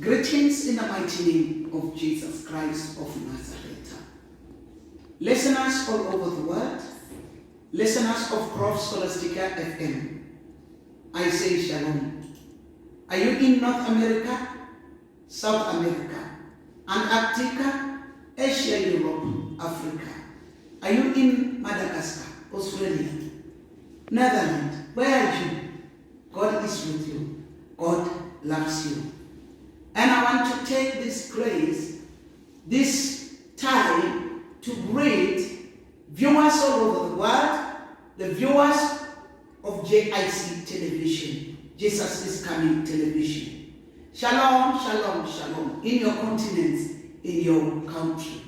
Greetings in the mighty name of Jesus Christ of Nazareth. Listeners all over the world, listeners of Prof Scholastica FM, I say shalom. Are you in North America, South America, Antarctica, Asia, Europe, Africa? Are you in Madagascar, Australia, Netherlands? Where are you? God is with you. God loves you. And I want to take this grace, this time, to greet viewers all over the world, the viewers of JIC Television, Jesus is Coming Television. Shalom, shalom, shalom. In your continents, in your country,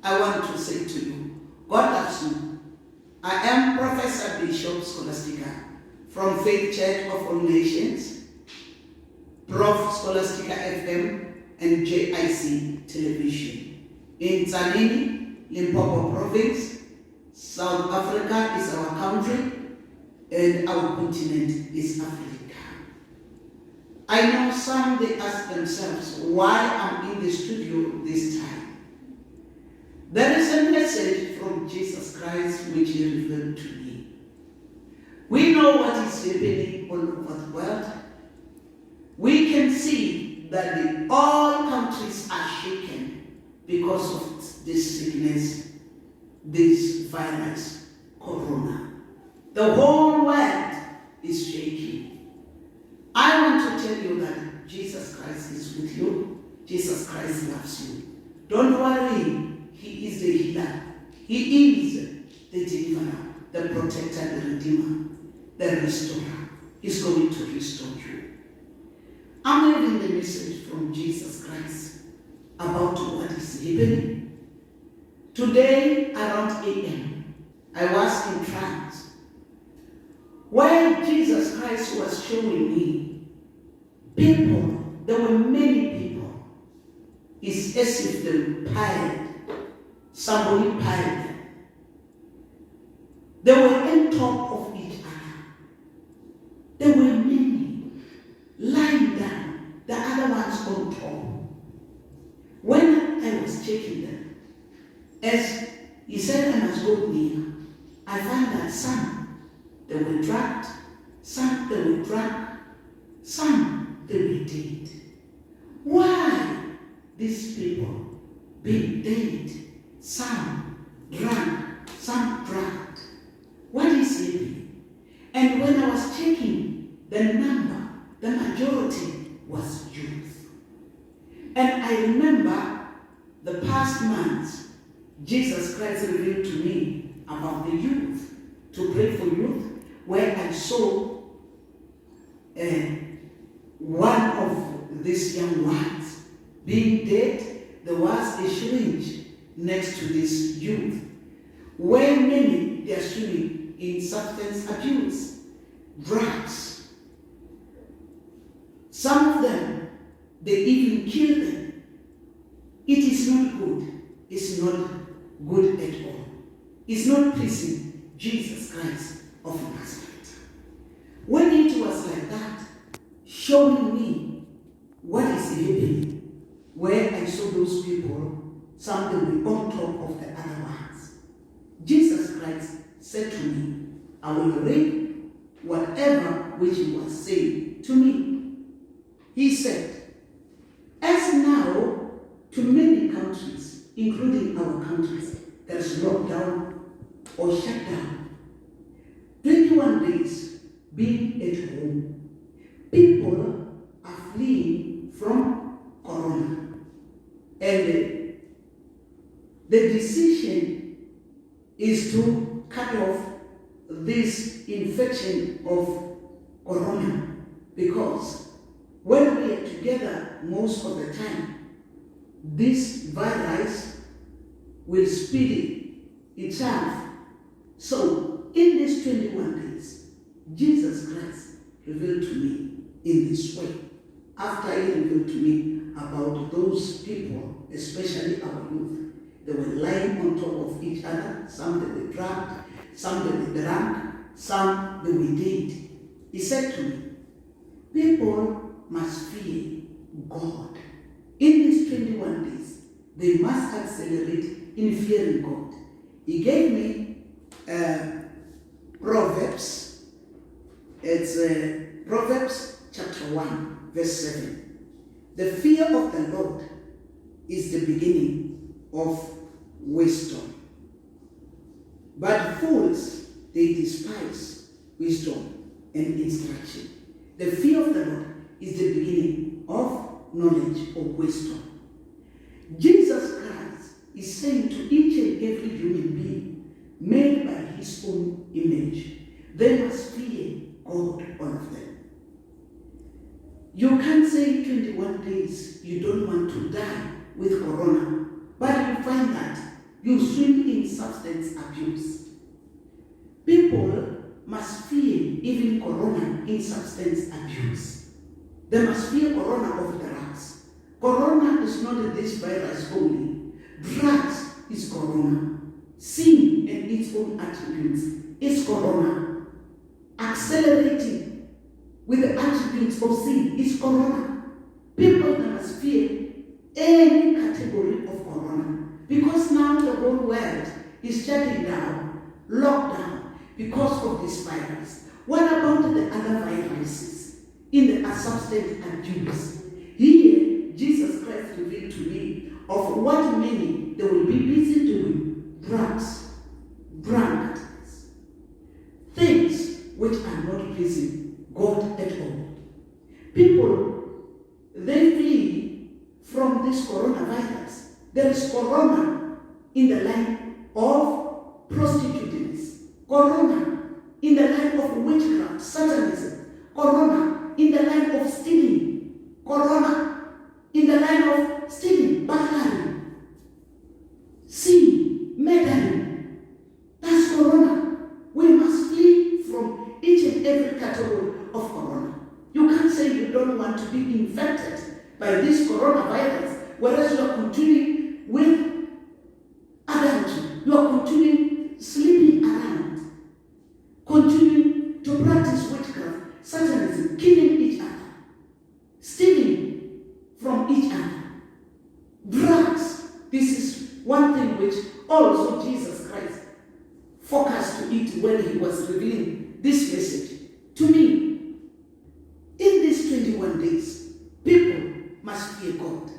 I want to say to you, God loves you. I am Professor Bishop Scholastica from Faith Church of All Nations, Prof Scholastica FM and JIC Television. In Tzaneen, Limpopo Province, South Africa is our country and our continent is Africa. I know some, they ask themselves why I'm in the studio this time. There is a message from Jesus Christ which he revealed to me. We know what is happening all over the world. We can see that all countries are shaken because of this sickness, this virus, corona. The whole world is shaking. I want to tell you that Jesus Christ is with you. Jesus Christ loves you. Don't worry. He is the healer. He is the deliverer, the protector, the redeemer, the restorer. He's going to restore you. I'm reading the message from Jesus Christ about what is happening. Today, around 8 a.m., I was in trance. While Jesus Christ was showing me people, there were many people. It's as if they piled. Somebody piled them. They were on top of each other. There were many lying down, the other ones on top. When I was checking them, as he said I must go near, I found that some they were drugged, some they were drunk, some they were dead. Why these people being dead? Some drunk, some drugged. What is happening? And when I was checking the number, the majority was youth. And I remember the past months, Jesus Christ revealed to me about the youth, to pray for youth, where I saw one of these young ones being dead. There was a syringe next to this youth, where many they are swimming in substance abuse, drugs. Some of them, they even kill them. It is not good. It's not good at all. It's not pleasing Jesus Christ of Nazareth. When it was like that, showing me what is happening, where I saw those people, some were on top of the other ones. Jesus Christ said to me, I will read whatever which he was saying to me. He said, as now to many countries, including our countries, there is lockdown or shutdown. 21 days being at home. People are fleeing from corona. And the decision is to cut off this infection of corona, because when we are together most of the time, this virus will speed itself. So in these 21 days, Jesus Christ revealed to me in this way. After he revealed to me about those people, especially our youth, they were lying on top of each other. Some they were drugged, some they were drunk, some they were dead. He said to me, people must fear God. 21 days, they must accelerate in fearing God. He gave me Proverbs. It's Proverbs chapter 1, verse 7. The fear of the Lord is the beginning of wisdom. But fools, they despise wisdom and instruction. The fear of the Lord is the beginning of knowledge or wisdom. Jesus Christ is saying to each and every human being made by his own image, they must fear God, all of them. You can't say 21 days you don't want to die with corona, but you find that you swim in substance abuse. People must fear even corona in substance abuse. They must fear corona of drugs. Corona is not this virus only. Drugs is corona. Sin and its own attributes is corona. Accelerating with the attributes of sin is corona. People must fear any category of corona, because now the whole world is shutting down, lockdown, because of this virus. What about the other viruses in the substance abuse? Here, Jesus Christ revealed to me of what many they will be busy doing: drugs, drunkards, things which are not pleasing God at all. People, they flee from this coronavirus. There is corona in the line of prostitutes, corona in the line of witchcraft, satanism, corona in the line of stealing, corona in the line of stealing, burglary, sin, murdering. That's corona. We must flee from each and every category of corona. You can't say you don't want to be infected by this coronavirus, whereas you are continuing with adultery, you are continuing sleeping around, continuing to practice witchcraft, satanism, killing each other, stealing from each other, drugs. This is one thing which also Jesus Christ focused to it when he was revealing this message to me. In these 21 days, people must fear God.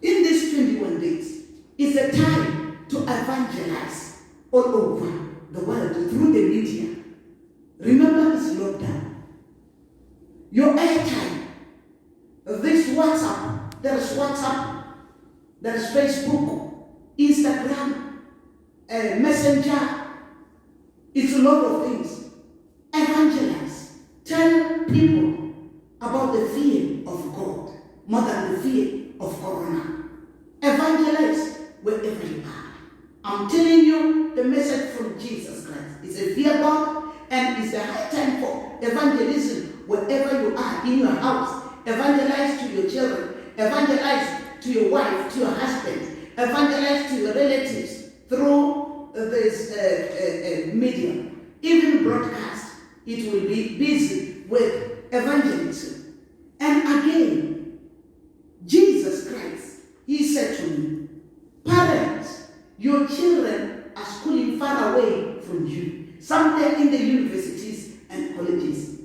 In these 21 days, is a time to evangelize all over the world through the media. Remember this lockdown. Your airtime, this WhatsApp, there is Facebook, Instagram, Messenger. It's a lot of things. Evangelize. Tell people about the fear of God more than the fear of corona. Evangelize wherever you are. I'm telling you the message from Jesus Christ. It's a fear God, and it's a high time for evangelism wherever you are, in your house. Evangelize to your children. Evangelize to your wife, to your husband. Evangelize to your relatives through this media. Even broadcast, it will be busy with evangelism. And again, Jesus Christ, he said to me, parents, your children are schooling far away from you, somewhere in the universities and colleges.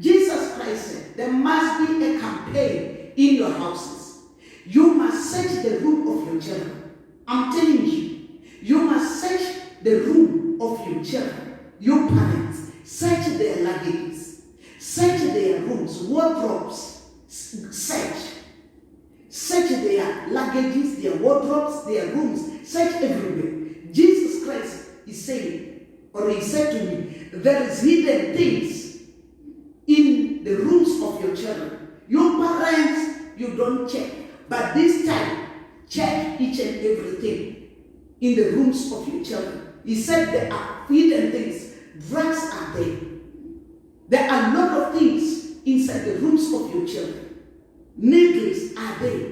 Jesus Christ said, there must be a campaign in your houses. You must search the room of your children. I'm telling you, you must search the room of your children. Your parents, search their luggages, search their rooms, wardrobes, search their luggages, their wardrobes, their rooms, search everywhere. Jesus Christ is saying, or he said to me, there is hidden things in the rooms of your children. Your parents, you don't check, but this time, check each and everything in the rooms of your children. He said there are hidden things. Drugs are there. There are a lot of things inside the rooms of your children. Needles are there.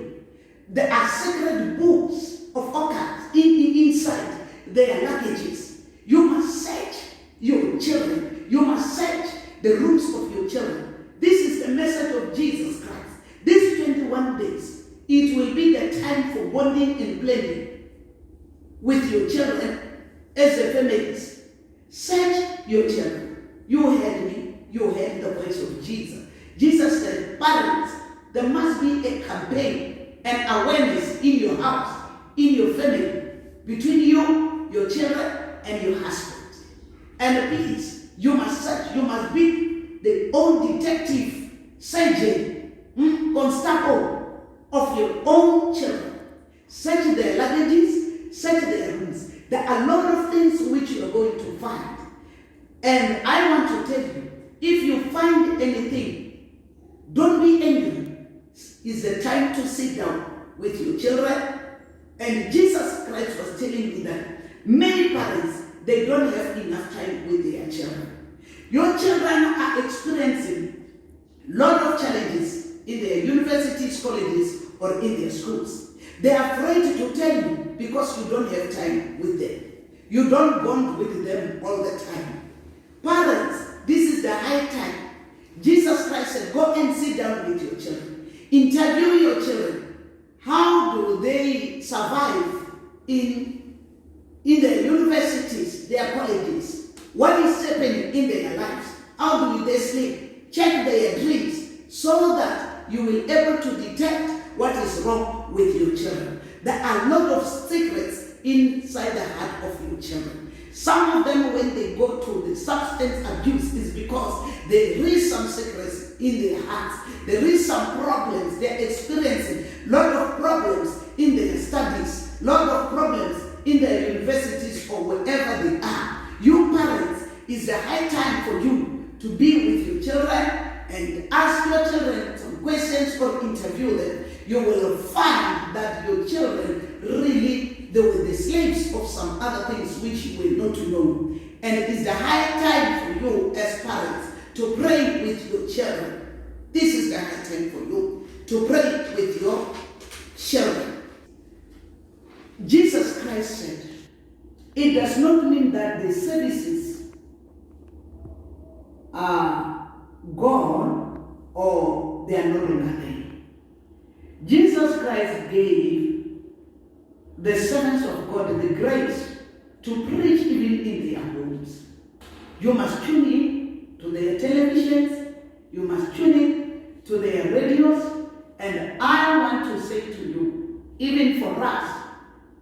There are sacred books of occult inside their luggages. You must search your children. You must search the rooms of your children. This is the message of Jesus Christ. These 21 days it will be the time for bonding and blending with your children as a families. Search your children. You heard me. You heard the voice of Jesus. Jesus said, parents, there must be a campaign and awareness in your house, in your family, between you, your children, and your husband. And please, you must search. You must be the own detective, surgeon, constable of your own children. Search their luggages, search their rooms. There are a lot of things which you are going to find. And I want to tell you, if you find anything, don't be angry. It's the time to sit down with your children. And Jesus Christ was telling me that many parents, they don't have enough time with their children. Your children are experiencing a lot of challenges in their universities, colleges, or in their schools. They are afraid to tell you because you don't have time with them. You don't bond with them all the time. Parents, this is the high time. Jesus Christ said, go and sit down with your children. Interview your children. How do they survive in their universities, their colleges? What is happening in their lives? How do they sleep? Check their dreams so that you will be able to detect what is wrong with your children. There are a lot of secrets inside the heart of your children. Some of them, when they go through the substance abuse, is because there is some secrets in their hearts. There is some problems. They're experiencing a lot of problems in their studies, a lot of problems in their universities or wherever they are. You parents, it's a high time for you to be with your children and ask your children some questions or interview them. You will find that your children really, they were the slaves of some other things which you will not know. And it is the high time for you as parents to pray with your children. This is the high time for you to pray with your children. Jesus Christ said, it does not mean that the services are gone or they are no longer there. Jesus Christ gave the servants of God the grace to preach even in their homes. You must tune in to their televisions, you must tune in to their radios, and I want to say to you, even for us,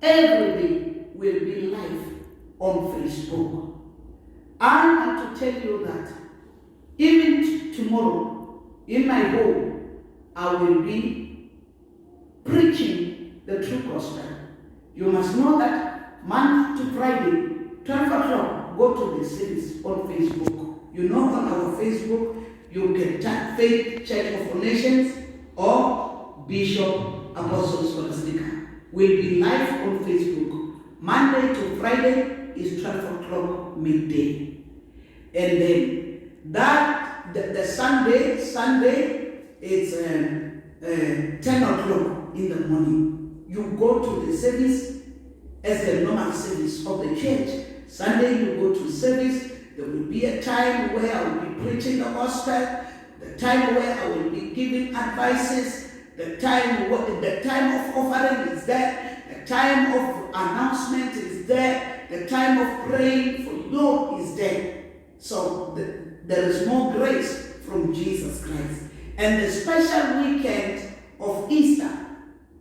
every day will be live on Facebook. I want to tell you that even tomorrow in my home, I will be preaching the true gospel. You must know that Monday to Friday, 12 o'clock, go to the service on Facebook. You know, on our Facebook, you can type Faith Church of All Nations or Bishop Apostle Scholastica. We'll be live on Facebook. Monday to Friday is 12 o'clock midday. And then the Sunday is 10 o'clock in the morning. You go to the service as the normal service of the church. Sunday you go to service. There will be a time where I will be preaching the gospel, the time where I will be giving advices, the time of offering is there, the time of announcement is there, the time of praying for you is there. So there is more grace from Jesus Christ. And the special weekend of Easter,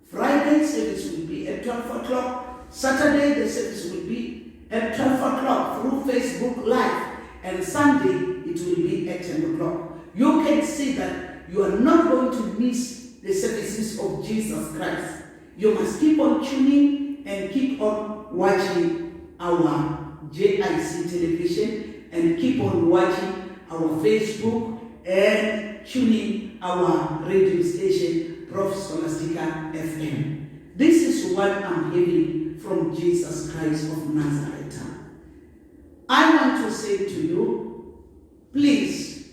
Friday service will be at 12 o'clock, Saturday the service will be at 12 o'clock through Facebook Live, and Sunday it will be at 10 o'clock. You can see that you are not going to miss the services of Jesus Christ. You must keep on tuning and keep on watching our JIC television and keep on watching our Facebook and tuning our radio station, Prof. Scholastica FM. This is what I'm hearing from Jesus Christ of Nazareth. I want to say to you, please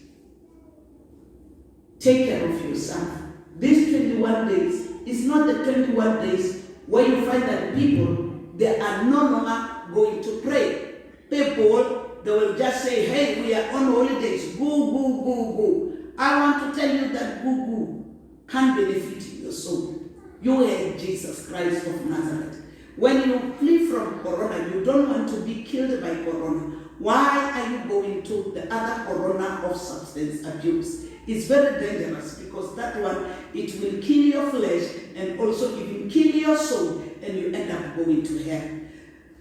take care of yourself. These 21 days is not the 21 days where you find that people, they are no longer going to pray. People, they will just say, hey, we are on holidays, go. I want to tell you that go can't benefit your soul. You had Jesus Christ of Nazareth. When you flee from corona, you don't want to be killed by corona. Why are you going to the other corona of substance abuse? It's very dangerous because that one, it will kill your flesh and also even kill your soul, and you end up going to hell.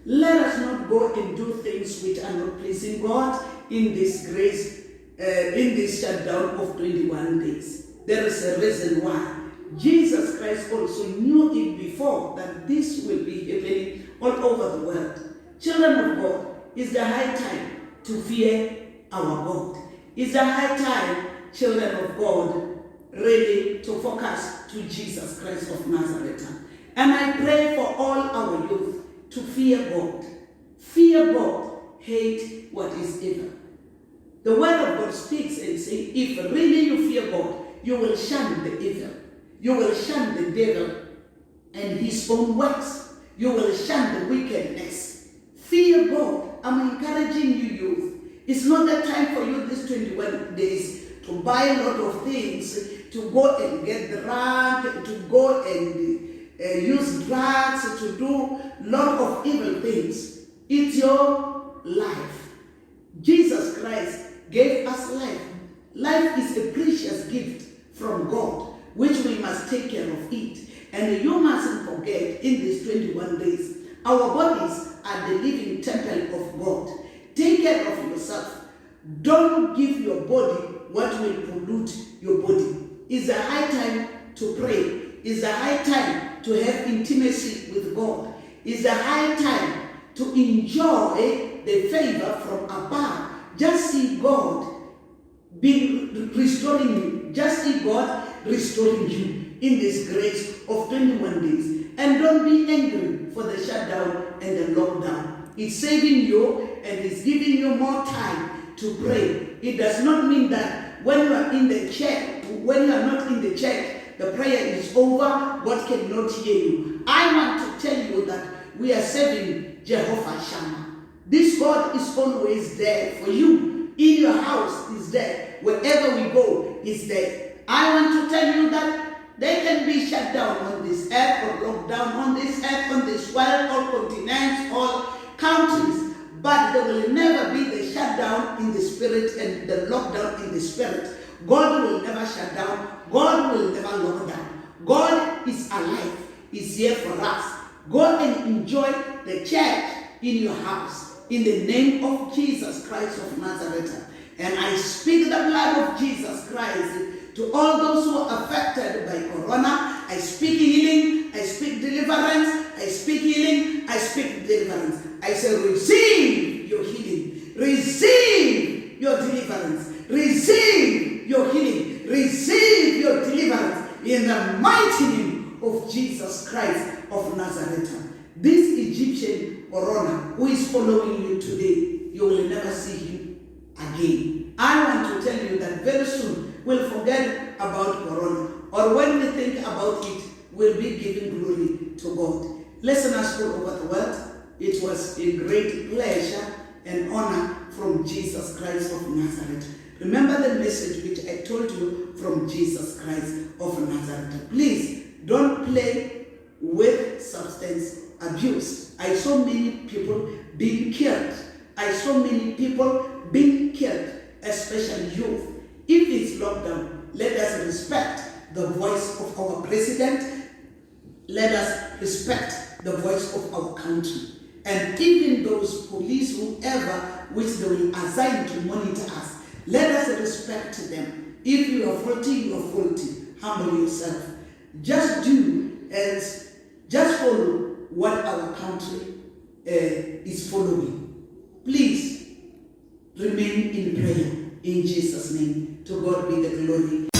Let us not go and do things which are not pleasing God in this grace, in this shutdown of 21 days. There is a reason why. Jesus Christ also knew it before that this will be happening all over the world. Children of God, it's the high time to fear our God. It's the high time, children of God, really to focus to Jesus Christ of Nazareth. And I pray for all our youth to fear God. Fear God, hate what is evil. The word of God speaks and says, if really you fear God, you will shun the evil. You will shun the devil and his own works. You will shun the wickedness. Fear God. I'm encouraging you, youth. It's not the time for you this 21 days to buy a lot of things, to go and get drunk, to go and use drugs, to do a lot of evil things. It's your life. Jesus Christ gave us life. Life is a precious gift from God, which we must take care of it. And you mustn't forget, in these 21 days, our bodies are the living temple of God. Take care of yourself. Don't give your body what will pollute your body. It's a high time to pray. It's a high time to have intimacy with God. It's a high time to enjoy the favor from above. Just see God be restoring you. Just see God restoring you in this grace of 21 days. And don't be angry for the shutdown and the lockdown. It's saving you and it's giving you more time to pray. It does not mean that when you are in the church, when you are not in the church, the prayer is over, God cannot hear you. I want to tell you that we are serving Jehovah Shammah. This God is always there for you. In your house is there. Wherever we go is there. I want to tell you that they can be shut down on this earth or locked down on this earth, on this world, all continents, all countries, but there will never be the shutdown in the spirit and the lockdown in the spirit. God will never shut down. God will never lock down. God is alive. He's here for us. Go and enjoy the church in your house in the name of Jesus Christ of Nazareth. And I speak the blood of Jesus Christ to all those who are affected by corona. I speak healing, I speak deliverance, I speak healing, I speak deliverance. I say receive your healing, receive your deliverance, receive your healing, receive your deliverance in the mighty name of Jesus Christ of Nazareth. This Egyptian corona who is following you today, you will never see him again. I want to tell you that very soon we'll forget about corona, or when we think about it, we'll be giving glory to God. Listeners all over the world, it was a great pleasure and honor from Jesus Christ of Nazareth. Remember the message which I told you from Jesus Christ of Nazareth. Please don't play with substance abuse. I saw many people being killed. I saw many people being killed, especially youth. If it's lockdown, let us respect the voice of our president. Let us respect the voice of our country. And even those police, whoever, which they will assign to monitor us, let us respect them. If you are faulty, you are faulty. Humble yourself. Just do as, just follow what our country is following. Please remain in prayer in Jesus' name. To God be the glory.